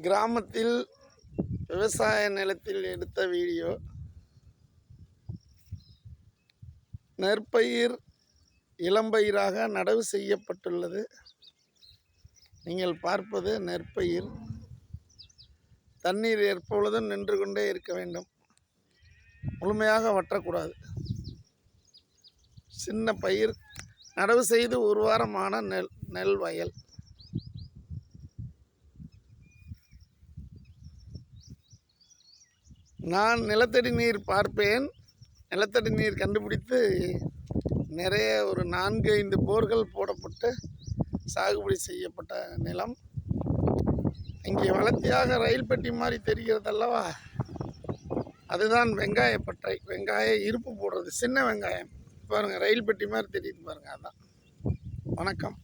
கிராமத்தில் விவசாய நிலத்தில் எடுத்த வீடியோ. நெற்பயிர் இளம்பயிராக நடவு செய்யப்பட்டுள்ளது. நீங்கள் பார்ப்பது நெற்பயிர். தண்ணீர் எப்பொழுதும் நின்று கொண்டே இருக்க வேண்டும், முழுமையாக வற்றக்கூடாது. சின்ன பயிர் நடவு செய்து ஒரு வாரமான நெல் வயல். நான் நிலத்தடி நீர் பார்ப்பேன். நிலத்தடி நீர் கண்டுபிடித்து நிறைய ஒரு 4-5 போர்கள் போடப்பட்டு சாகுபடி செய்யப்பட்ட நிலம். இங்கே வளர்த்தியாக ரயில் பெட்டி மாதிரி தெரிகிறதல்லவா, அதுதான் வெங்காயப்பட்டறை. வெங்காய இருப்பு போடுறது, சின்ன வெங்காயம் பாருங்கள், ரயில் பெட்டி மாதிரி தெரியுது பாருங்கள். அதான். வணக்கம்.